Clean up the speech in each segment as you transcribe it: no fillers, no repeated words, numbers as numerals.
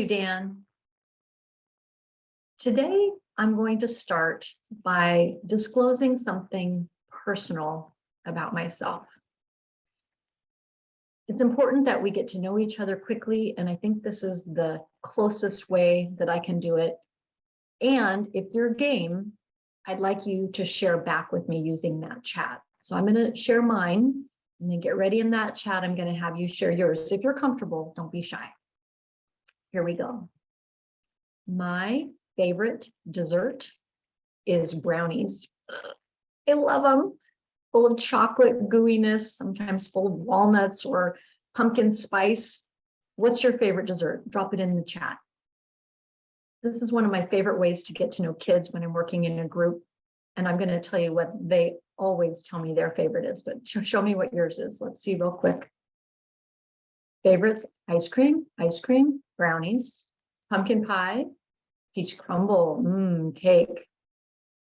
Dan. Today, I'm going to start by disclosing something personal about myself. It's important that we get to know each other quickly, and I think this is the closest way that I can do it. And if you're game, I'd like you to share back with me using that chat. So I'm going to share mine, and then get ready in that chat. I'm going to have you share yours. If you're comfortable, don't be shy. Here we go. My favorite dessert is brownies. I love them. Full of chocolate gooiness, sometimes full of walnuts or pumpkin spice. What's your favorite dessert? Drop it in the chat. This is one of my favorite ways to get to know kids when I'm working in a group. And I'm going to tell you what they always tell me their favorite is, but show me what yours is. Let's see real quick. Favorites: ice cream, brownies, pumpkin pie, peach crumble, cake.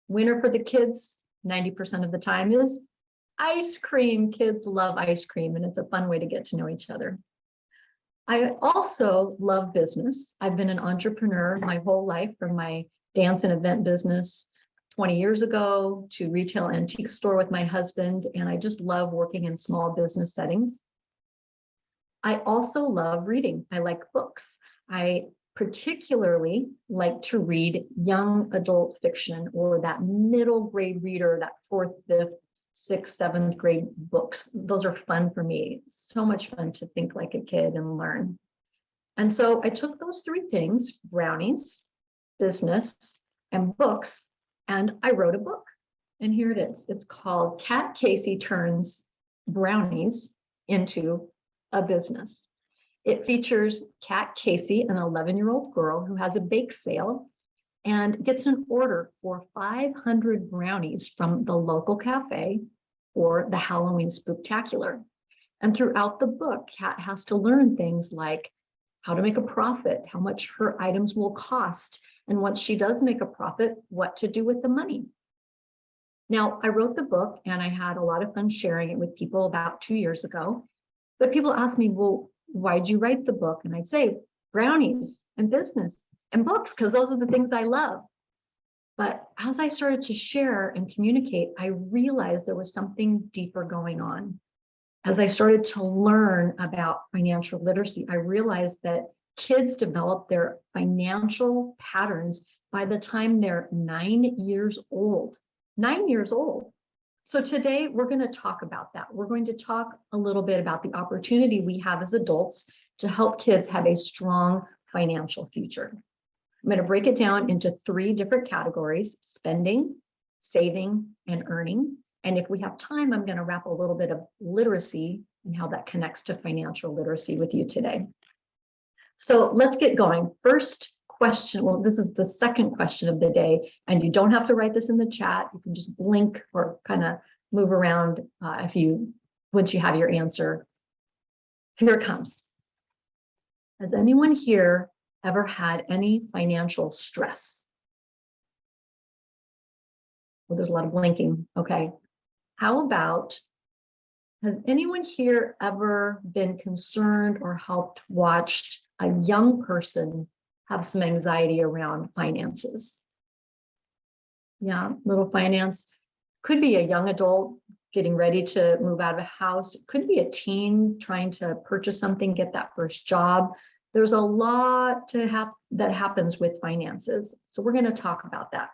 Winner for the kids 90% of the time is ice cream. Kids love ice cream, and it's a fun way to get to know each other. I also love business. I've been an entrepreneur my whole life, from my dance and event business 20 years ago to retail antique store with my husband, and I just love working in small business settings. I also love reading. I like books. I particularly like to read young adult fiction, or that middle grade reader, that 4th, 5th, 6th, 7th grade books. Those are fun for me. It's so much fun to think like a kid and learn. And so I took those 3 things, brownies, business, and books, and I wrote a book. And here it is. It's called Kat Casey Turns Brownies into a Business. It features Kat Casey, an 11-year-old girl who has a bake sale and gets an order for 500 brownies from the local cafe for the Halloween Spooktacular. And throughout the book, Kat has to learn things like how to make a profit, how much her items will cost, and once she does make a profit, what to do with the money. Now, I wrote the book and I had a lot of fun sharing it with people about 2 years ago. But people ask me, well, why'd you write the book? And I'd say brownies and business and books, because those are the things I love. But as I started to share and communicate, I realized there was something deeper going on. As I started to learn about financial literacy, I realized that kids develop their financial patterns by the time they're 9 years old. 9 years old. So today we're going to talk about that. We're going to talk a little bit about the opportunity we have as adults to help kids have a strong financial future. I'm going to break it down into 3 different categories: spending, saving, and earning. And if we have time, I'm going to wrap a little bit of literacy and how that connects to financial literacy with you today. So let's get going. First question. Well, this is the second question of the day, and you don't have to write this in the chat. You can just blink or kind of move around once you have your answer. Here it comes. Has anyone here ever had any financial stress? Well, there's a lot of blinking. Okay. How about, has anyone here ever been concerned or helped watch a young person have some anxiety around finances? Yeah, little finance. Could be a young adult getting ready to move out of a house. It could be a teen trying to purchase something, get that first job. There's a lot that happens with finances. So we're going to talk about that.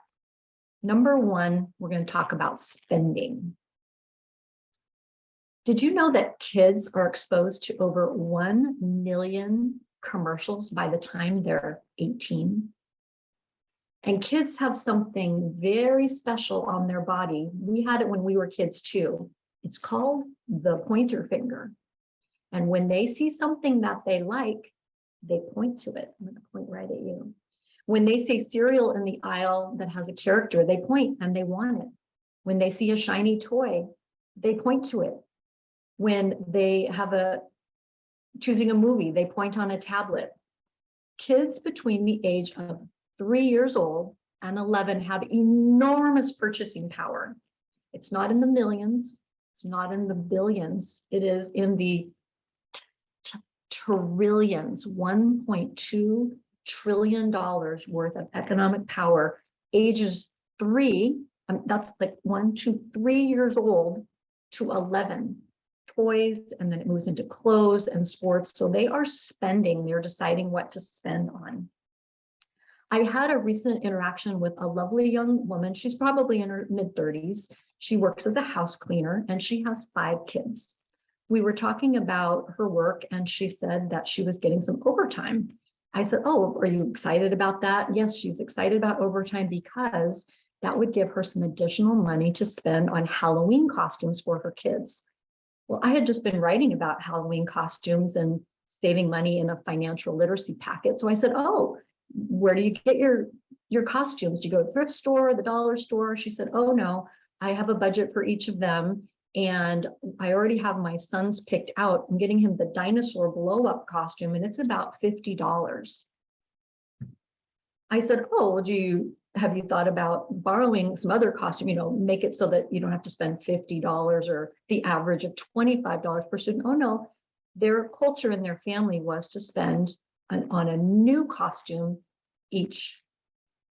Number 1, we're going to talk about spending. Did you know that kids are exposed to over 1 million commercials by the time they're 18? And kids have something very special on their body. We had it when we were kids too. It's called the pointer finger. And when they see something that they like, they point to it. I'm going to point right at you. When they see cereal in the aisle that has a character, they point and they want it. When they see a shiny toy, they point to it. When they have choosing a movie, they point on a tablet. Kids between the age of 3 years old and 11 have enormous purchasing power. It's not in the millions, it's not in the billions, it is in the trillions, $1.2 trillion worth of economic power, ages 3, that's like 1 to 3 years old to 11, toys, and then it moves into clothes and sports. So they are spending, they're deciding what to spend on. I had a recent interaction with a lovely young woman. She's probably in her mid-30s. She works as a house cleaner and she has 5 kids. We were talking about her work and she said that she was getting some overtime. I said, oh, are you excited about that? Yes, she's excited about overtime because that would give her some additional money to spend on Halloween costumes for her kids. Well, I had just been writing about Halloween costumes and saving money in a financial literacy packet. So I said, oh, where do you get your costumes? Do you go to the thrift store, the dollar store? She said, oh no, I have a budget for each of them. And I already have my son's picked out. I'm getting him the dinosaur blow up costume and it's about $50. I said, oh, well, have you thought about borrowing some other costume, make it so that you don't have to spend $50 or the average of $25 per student? Oh no, their culture in their family was to spend on a new costume each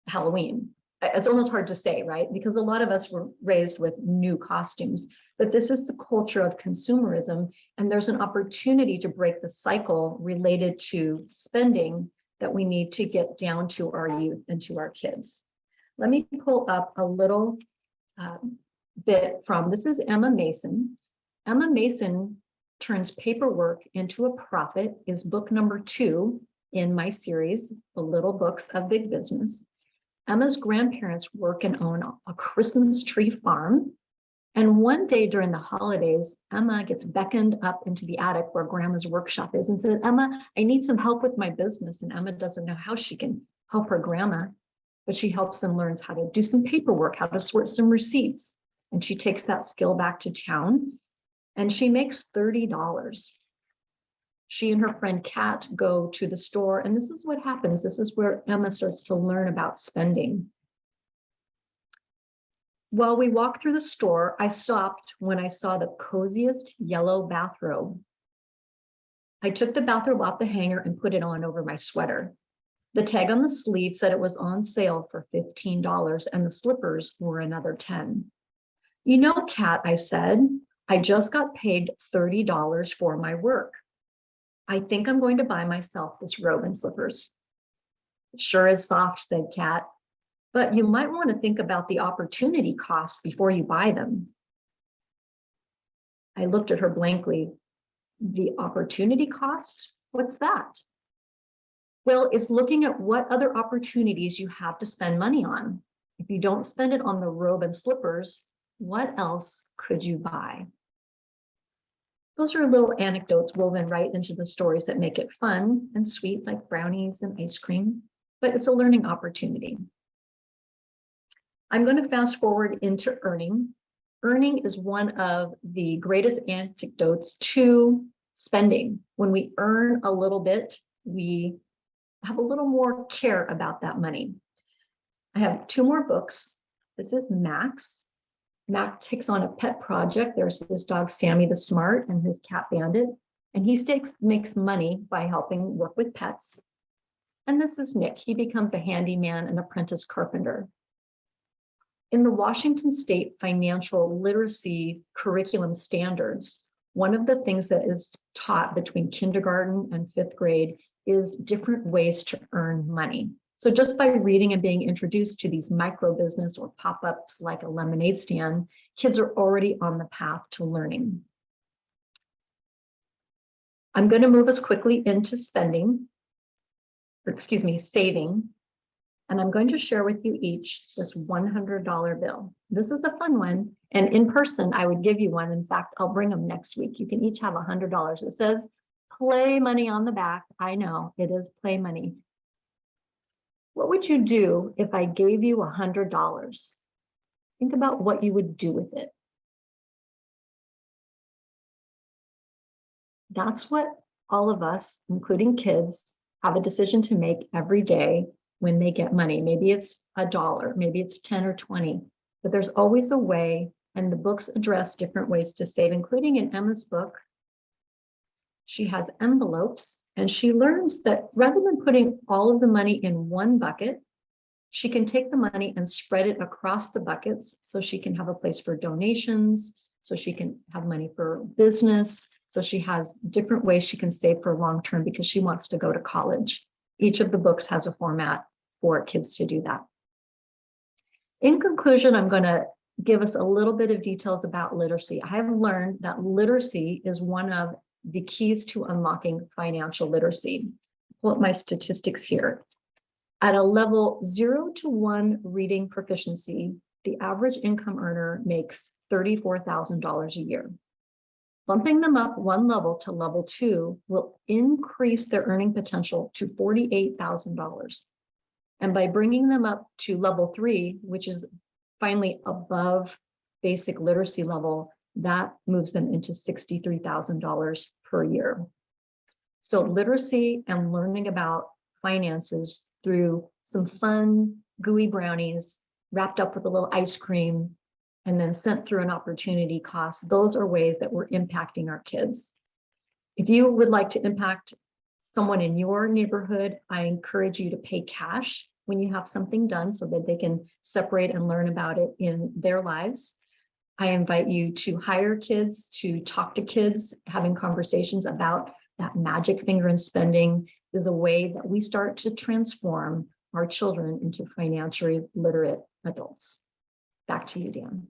Halloween. It's almost hard to say, right? Because a lot of us were raised with new costumes, but this is the culture of consumerism. And there's an opportunity to break the cycle related to spending that we need to get down to our youth and to our kids. Let me pull up a little bit from, this is Emma Mason. Emma Mason turns paperwork into a profit is book number 2 in my series, The Little Books of Big Business. Emma's grandparents work and own a Christmas tree farm. And one day during the holidays, Emma gets beckoned up into the attic where grandma's workshop is and said, Emma, I need some help with my business. And Emma doesn't know how she can help her grandma, but she helps and learns how to do some paperwork, how to sort some receipts. And she takes that skill back to town and she makes $30. She and her friend Kat go to the store, and this is what happens. This is where Emma starts to learn about spending. While we walked through the store, I stopped when I saw the coziest yellow bathrobe. I took the bathrobe off the hanger and put it on over my sweater. The tag on the sleeve said it was on sale for $15 and the slippers were another $10. You know, Kat, I said, I just got paid $30 for my work. I think I'm going to buy myself this robe and slippers. It sure is soft, said Kat, but you might want to think about the opportunity cost before you buy them. I looked at her blankly. The opportunity cost? What's that? Well, it's looking at what other opportunities you have to spend money on. If you don't spend it on the robe and slippers, what else could you buy? Those are little anecdotes woven right into the stories that make it fun and sweet, like brownies and ice cream, but it's a learning opportunity. I'm going to fast forward into earning. Earning is one of the greatest antidotes to spending. When we earn a little bit, we have a little more care about that money. I have 2 more books. This is Max. Max takes on a pet project. There's his dog, Sammy the Smart, and his cat, Bandit. And he makes money by helping work with pets. And this is Nick. He becomes a handyman and apprentice carpenter. In the Washington State Financial Literacy Curriculum Standards, one of the things that is taught between kindergarten and 5th grade is different ways to earn money. So just by reading and being introduced to these micro business or pop-ups like a lemonade stand, kids are already on the path to learning. I'm going to move us quickly into saving. And I'm going to share with you each this $100 bill. This is a fun one. And in person, I would give you one. In fact, I'll bring them next week. You can each have $100. It says play money on the back. I know it is play money. What would you do if I gave you $100? Think about what you would do with it. That's what all of us, including kids, have a decision to make every day when they get money. Maybe it's $1, maybe it's 10 or 20, but there's always a way, and the books address different ways to save, including in Emma's book, She has envelopes, and she learns that rather than putting all of the money in one bucket, she can take the money and spread it across the buckets so she can have a place for donations, so she can have money for business. So she has different ways she can save for long term because she wants to go to college. Each of the books has a format for kids to do that. In conclusion, I'm going to give us a little bit of details about literacy. I have learned that literacy is one of the keys to unlocking financial literacy. Pull up my statistics here. At a level 0 to 1 reading proficiency, the average income earner makes $34,000 a year. Bumping them up one level to level 2 will increase their earning potential to $48,000. And by bringing them up to level 3, which is finally above basic literacy level, that moves them into $63,000 per year. So literacy and learning about finances through some fun, gooey brownies wrapped up with a little ice cream and then sent through an opportunity cost. Those are ways that we're impacting our kids. If you would like to impact someone in your neighborhood, I encourage you to pay cash when you have something done so that they can separate and learn about it in their lives. I invite you to hire kids, to talk to kids, having conversations about that magic finger and spending is a way that we start to transform our children into financially literate adults. Back to you, Dan.